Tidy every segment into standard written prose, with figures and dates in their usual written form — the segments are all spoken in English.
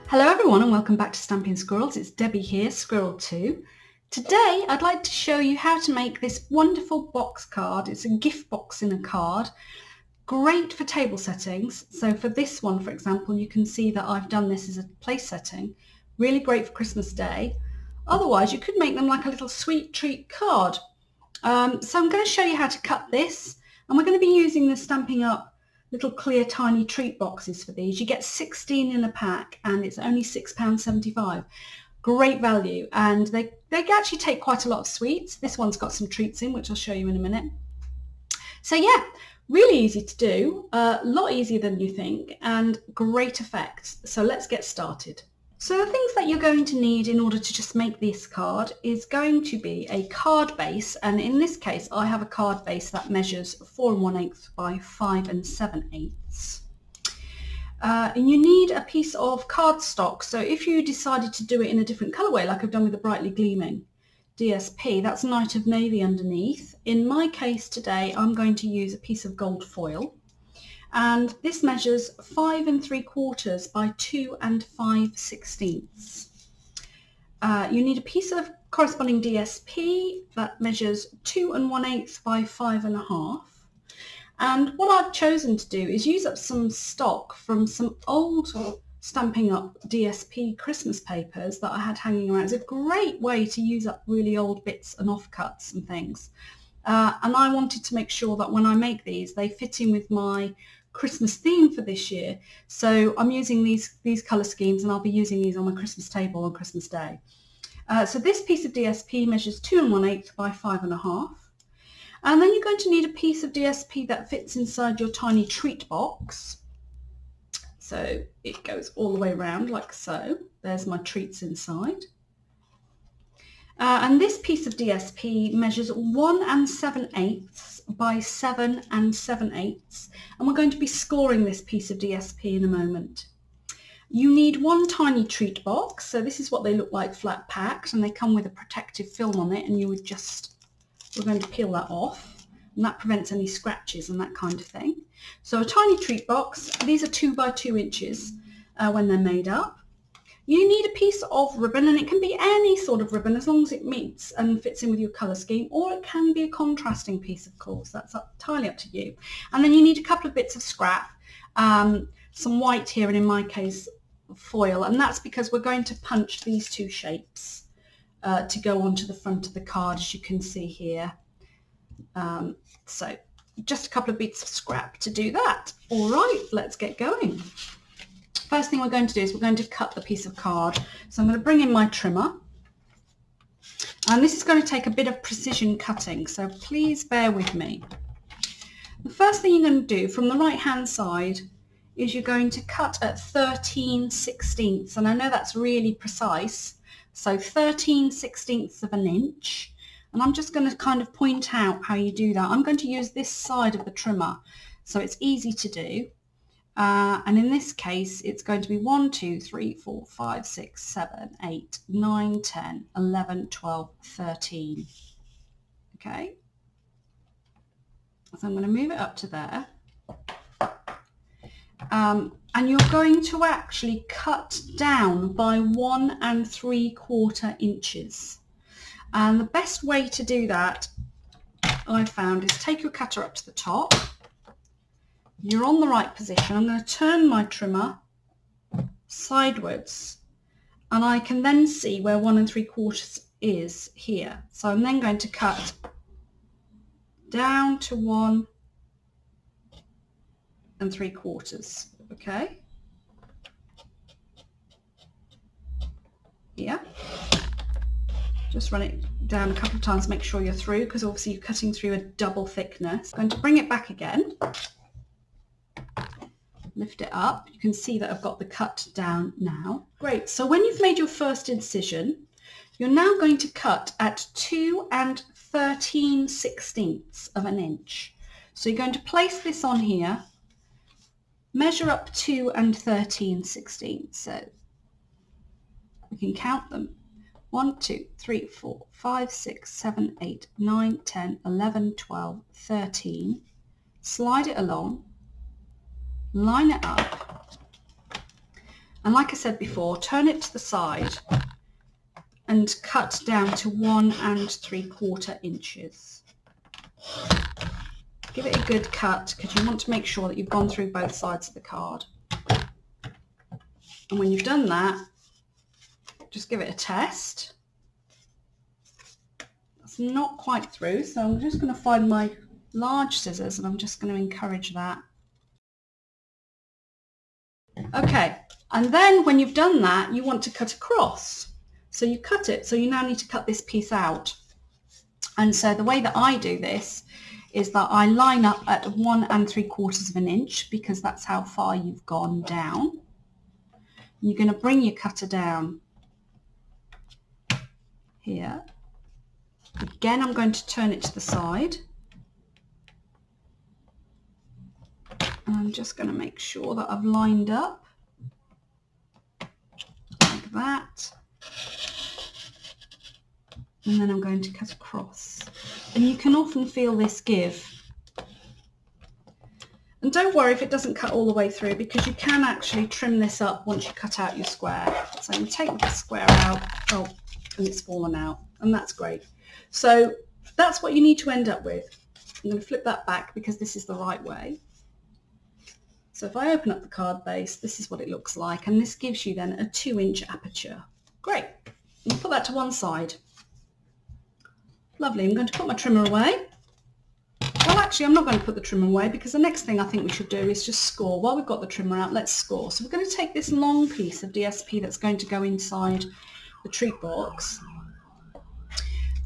Hello everyone and welcome back to Stampin Squirrels. It's Debbie here, Squirrel 2. Today I'd like to show you how to make this wonderful box card. It's a gift box in a card. Great for table settings. So for this one, for example, you can see that I've done this as a place setting. Really great for Christmas Day. Otherwise, you could make them like a little sweet treat card. So I'm going to show you how to cut this, and we're going to be using the Stampin' Up! Little clear tiny treat boxes for these. You get 16 in a pack and it's only £6.75. Great value, and they actually take quite a lot of sweets. This one's got some treats in, which I'll show you in a minute. So yeah, really easy to do, a lot easier than you think, and great effect. So let's get started. So the things that you're going to need in order to just make this card is going to be a card base, and in this case I have a card base that measures 4 1/8 by 5 7/8. And you need a piece of cardstock. So if you decided to do it in a different colourway, like I've done with the Brightly Gleaming DSP, that's Night of Navy underneath. In my case today I'm going to use a piece of gold foil. And this measures 5 3/4 by 2 5/16. You need a piece of corresponding DSP that measures 2 1/8 by 5 1/2. And what I've chosen to do is use up some stock from some old Stampin' Up! DSP Christmas papers that I had hanging around. It's a great way to use up really old bits and offcuts and things. And I wanted to make sure that when I make these, they fit in with my Christmas theme for this year. So I'm using these colour schemes, and I'll be using these on my Christmas table on Christmas Day. So this piece of DSP measures 2 1/8 by 5 1/2. And then you're going to need a piece of DSP that fits inside your tiny treat box. So it goes all the way around like so. There's my treats inside. And this piece of DSP measures 1 7/8 by 7 7/8, and we're going to be scoring this piece of DSP in a moment. You need one tiny treat box, so this is what they look like flat packed, and they come with a protective film on it, and we're going to peel that off, and that prevents any scratches and that kind of thing. So a tiny treat box, these are 2 by 2 inches when they're made up. You need a piece of ribbon, and it can be any sort of ribbon as long as it meets and fits in with your colour scheme, or it can be a contrasting piece, of course. That's entirely up to you. And then you need a couple of bits of scrap, some white here, and in my case foil, and that's because we're going to punch these two shapes to go onto the front of the card, as you can see here. So just a couple of bits of scrap to do that. All right, let's get going. First thing we're going to do is we're going to cut the piece of card. So I'm going to bring in my trimmer, and this is going to take a bit of precision cutting, so please bear with me. The first thing you're going to do from the right hand side is you're going to cut at 13/16, and I know that's really precise, so 13/16 of an inch, and I'm just going to kind of point out how you do that. I'm going to use this side of the trimmer so it's easy to do. And in this case, it's going to be 1, 2, 3, 4, 5, 6, 7, 8, 9, 10, 11, 12, 13. Okay. So I'm going to move it up to there. And you're going to actually cut down by 1 3/4 inches. And the best way to do that, I've found, is take your cutter up to the top. You're on the right position. I'm going to turn my trimmer sideways, and I can then see where 1 3/4 is here. So I'm then going to cut down to 1 3/4. Okay. Yeah. Just run it down a couple of times, make sure you're through, because obviously you're cutting through a double thickness. I'm going to bring it back again. Lift it up. You can see that I've got the cut down now. Great. So when you've made your first incision, you're now going to cut at 2 13/16 of an inch. So you're going to place this on here, measure up 2 13/16. So we can count them. 1, 2, 3, 4, 5, 6, 7, 8, 9, 10, 11, 12, 13. Slide it along. Line it up, And like I said before, turn it to the side and cut down to 1 3/4 inches. Give it a good cut because you want to make sure that you've gone through both sides of the card. And when you've done that, just give it a test. That's not quite through, so I'm just going to find my large scissors and I'm just going to encourage that. Okay, and then when you've done that, you want to cut across. So you cut it, so you now need to cut this piece out. And so the way that I do this is that I line up at 1 3/4 inch because that's how far you've gone down. You're going to bring your cutter down here. Again, I'm going to turn it to the side. And I'm just going to make sure that I've lined up like that. And then I'm going to cut across. And you can often feel this give. And don't worry if it doesn't cut all the way through because you can actually trim this up once you cut out your square. So you take the square out, oh, and it's fallen out, and that's great. So that's what you need to end up with. I'm going to flip that back because this is the right way. So if I open up the card base, this is what it looks like, and this gives you then a 2-inch aperture. Great. You put that to one side. Lovely. I'm going to put my trimmer away. Well, actually, I'm not going to put the trimmer away because the next thing I think we should do is just score. While we've got the trimmer out, let's score. So we're going to take this long piece of DSP that's going to go inside the treat box.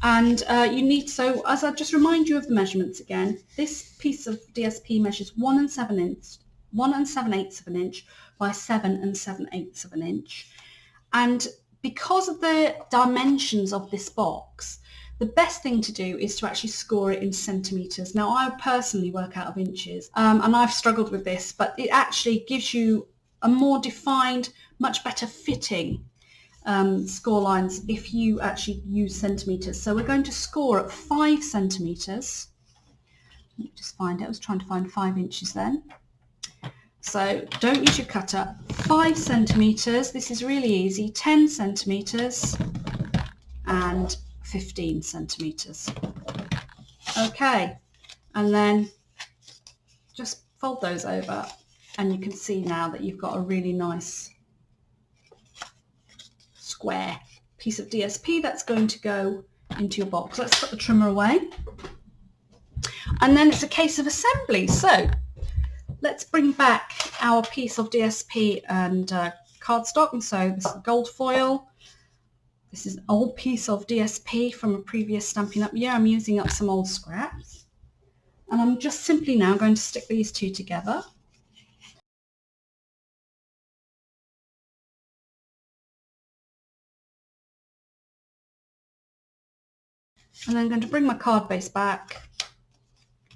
And you need, so as I just remind you of the measurements again, this piece of DSP measures 1 7/8 of an inch by 7 7/8 of an inch. And because of the dimensions of this box, the best thing to do is to actually score it in centimetres. Now, I personally work out of inches, and I've struggled with this, but it actually gives you a more defined, much better fitting score lines if you actually use centimetres. So we're going to score at 5 centimetres. Let me just find it. I was trying to find 5 inches then. So don't use your cutter. 5 centimetres. This is really easy. 10 centimetres and 15 centimetres. Okay, and then just fold those over and you can see now that you've got a really nice square piece of DSP that's going to go into your box. Let's put the trimmer away. And then it's a case of assembly. So let's bring back our piece of DSP and cardstock. And so this is gold foil. This is an old piece of DSP from a previous Stampin' Up year. I'm using up some old scraps. And I'm just simply now going to stick these two together. And then I'm going to bring my card base back.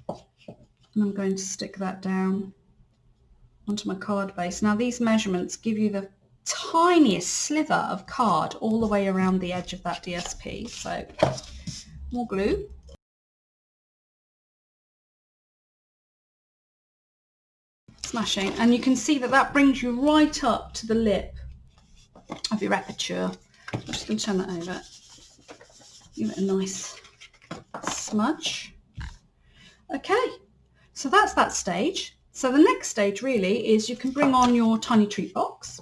And I'm going to stick that down onto my card base. Now these measurements give you the tiniest slither of card all the way around the edge of that DSP. So more glue. Smashing. And you can see that that brings you right up to the lip of your aperture. I'm just going to turn that over. Give it a nice smudge. Okay, so that's that stage. So the next stage really is you can bring on your tiny treat box.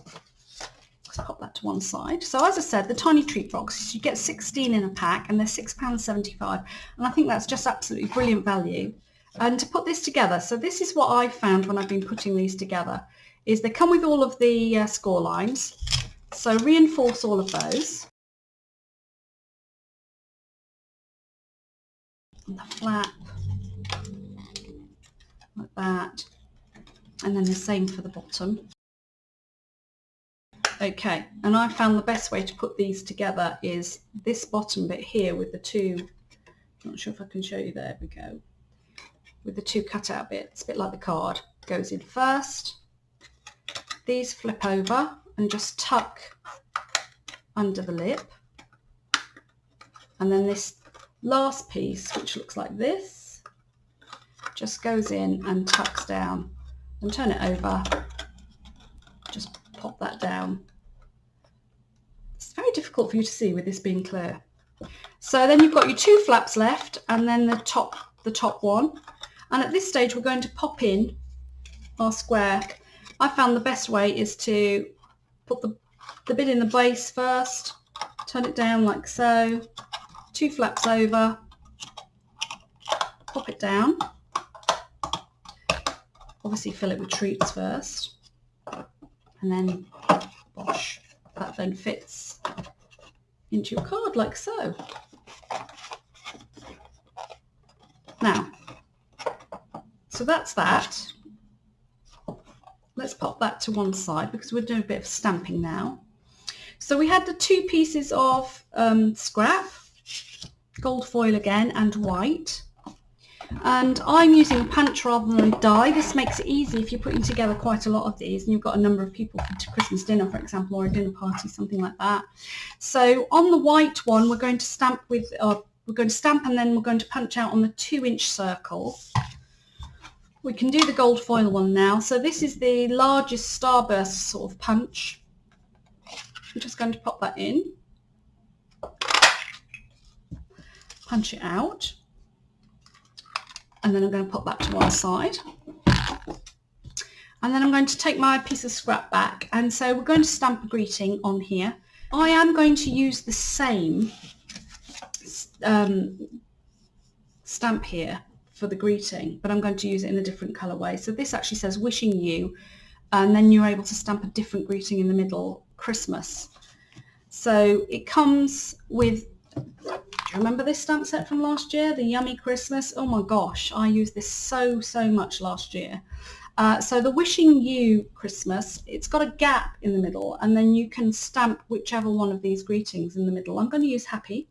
Let's pop that to one side. So as I said, the tiny treat boxes, you get 16 in a pack and they're £6.75. And I think that's just absolutely brilliant value. And to put this together, so this is what I found when I've been putting these together, is they come with all of the score lines. So reinforce all of those. And the flap, like that. And then the same for the bottom. Okay, and I found the best way to put these together is this bottom bit here with the two, I'm not sure if I can show you, there we go, with the two cutout bits, a bit like the card, goes in first. These flip over and just tuck under the lip. And then this last piece, which looks like this, just goes in and tucks down. And turn it over, just pop that down. It's very difficult for you to see with this being clear. So then you've got your 2 flaps left, and then the top one. And at this stage we're going to pop in our square. I found the best way is to put the bit in the base first, turn it down like so, 2 flaps over, pop it down. Obviously fill it with treats first, and then bosh, that then fits into your card like so. Now, so that's that. Let's pop that to one side because we're doing a bit of stamping now. So we had the 2 pieces of scrap, gold foil again, and white. And I'm using punch rather than die. This makes it easy if you're putting together quite a lot of these and you've got a number of people for Christmas dinner, for example, or a dinner party, something like that. So on the white one, we're going to stamp with, and then we're going to punch out on the 2-inch circle. We can do the gold foil one now. So this is the largest starburst sort of punch. I'm just going to pop that in, punch it out, and then I'm going to pop that to one side. And then I'm going to take my piece of scrap back, and so we're going to stamp a greeting on here. I am going to use the same stamp here for the greeting, but I'm going to use it in a different colourway. So this actually says wishing you, and then you're able to stamp a different greeting in the middle, Christmas. So it comes with, do you remember this stamp set from last year, the Yummy Christmas? Oh my gosh, I used this so much last year. So the wishing you Christmas, it's got a gap in the middle, and then you can stamp whichever one of these greetings in the middle. I'm going to use happy.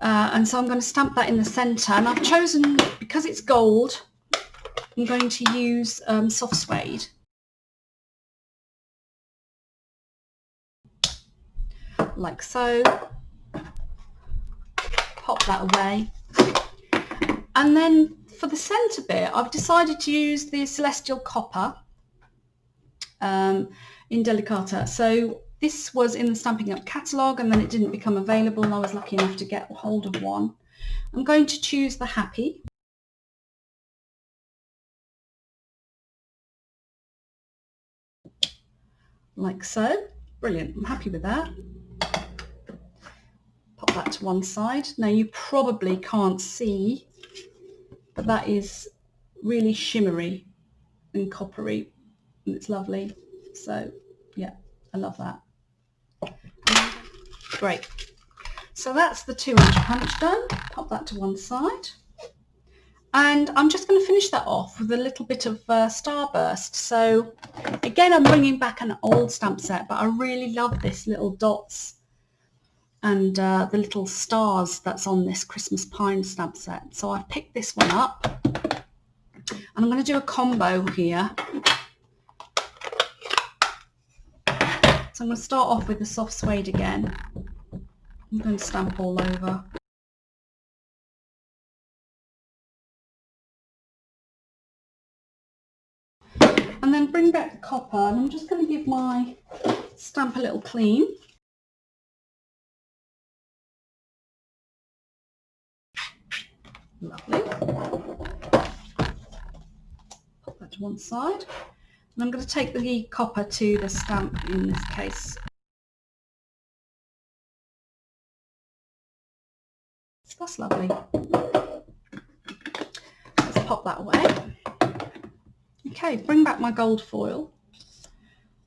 And so I'm going to stamp that in the centre, and I've chosen, because it's gold, I'm going to use soft suede. Like so. Pop that away. And then for the centre bit, I've decided to use the Celestial Copper in Delicata. So this was in the Stampin' Up catalogue, and then it didn't become available, and I was lucky enough to get hold of one. I'm going to choose the happy. Like so. Brilliant. I'm happy with that. Pop that to one side. Now you probably can't see, but that is really shimmery and coppery, and it's lovely. So yeah, I love that. Great. So that's the 2-inch punch done. Pop that to one side. And I'm just going to finish that off with a little bit of starburst. So again, I'm bringing back an old stamp set, but I really love this little dots and the little stars that's on this Christmas Pine stamp set. So I've picked this one up, and I'm going to do a combo here. So I'm going to start off with the soft suede again. I'm going to stamp all over. And then bring back the copper, and I'm just going to give my stamp a little clean. Lovely. Pop that to one side. And I'm going to take the copper to the stamp in this case. So that's lovely. Let's pop that away. Okay, bring back my gold foil.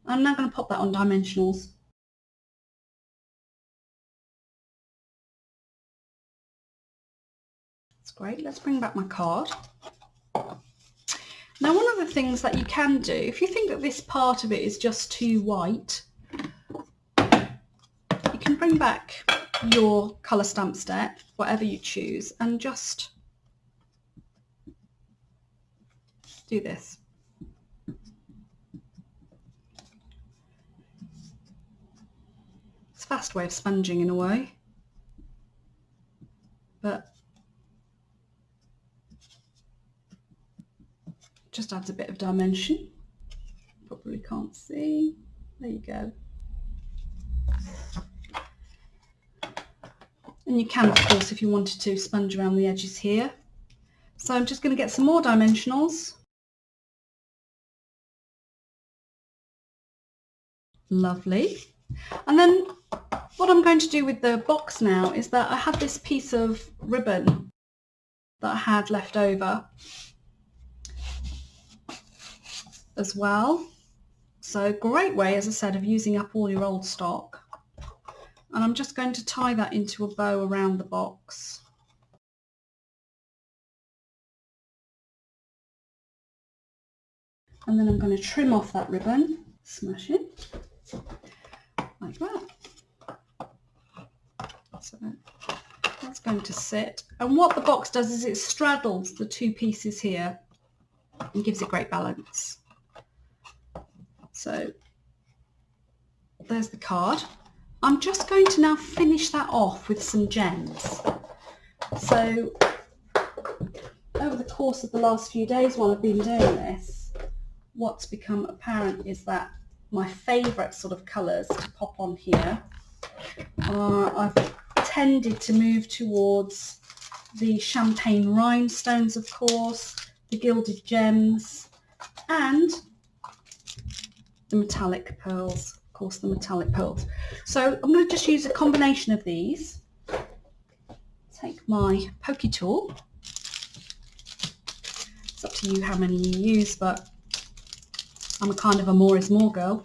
I'm now going to pop that on dimensionals. That's great. Let's bring back my card. Now, one of the things that you can do, if you think that this part of it is just too white, you can bring back your colour stamp set, whatever you choose, and just do this. It's a fast way of sponging in a way, but just adds a bit of dimension. Probably can't see. There you go. And you can, of course, if you wanted to, sponge around the edges here. So I'm just going to get some more dimensionals. Lovely. And then what I'm going to do with the box now is that I have this piece of ribbon that I had left over as well. So great way, as I said, of using up all your old stock. And I'm just going to tie that into a bow around the box. And then I'm going to trim off that ribbon, smash it, like that. So that's going to sit. And what the box does is it straddles the two pieces here and gives it great balance. So there's the card. I'm just going to now finish that off with some gems. So over the course of the last few days while I've been doing this, what's become apparent is that my favourite sort of colours to pop on here are, I've tended to move towards the champagne rhinestones, of course, the gilded gems, and the metallic pearls, of course, the metallic pearls. So I'm going to just use a combination of these. Take my pokey tool. It's up to you how many you use, but I'm a kind of a more is more girl.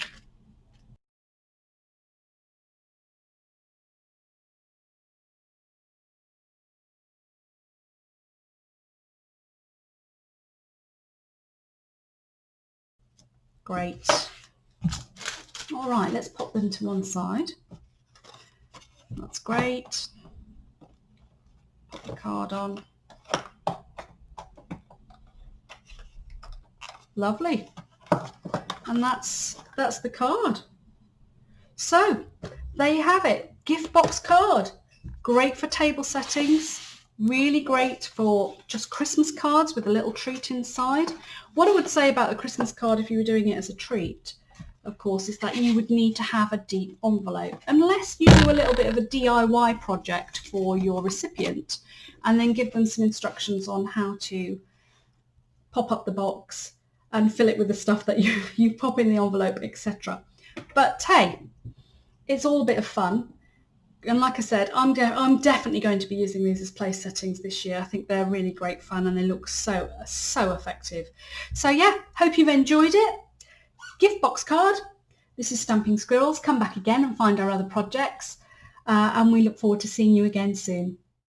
Great. All right, let's pop them to one side. That's great. Put the card on. Lovely. And that's the card. So there you have it. Gift box card. Great for table settings. Really great for just Christmas cards with a little treat inside. What I would say about a Christmas card if you were doing it as a treat, of course, is that you would need to have a deep envelope, unless you do a little bit of a DIY project for your recipient and then give them some instructions on how to pop up the box and fill it with the stuff that you pop in the envelope, etc. But hey, it's all a bit of fun. And like I said, I'm definitely going to be using these as place settings this year. I think they're really great fun and they look so effective. So yeah, hope you've enjoyed it. Gift box card. This is Stampin' Squirrels. Come back again and find our other projects. And we look forward to seeing you again soon.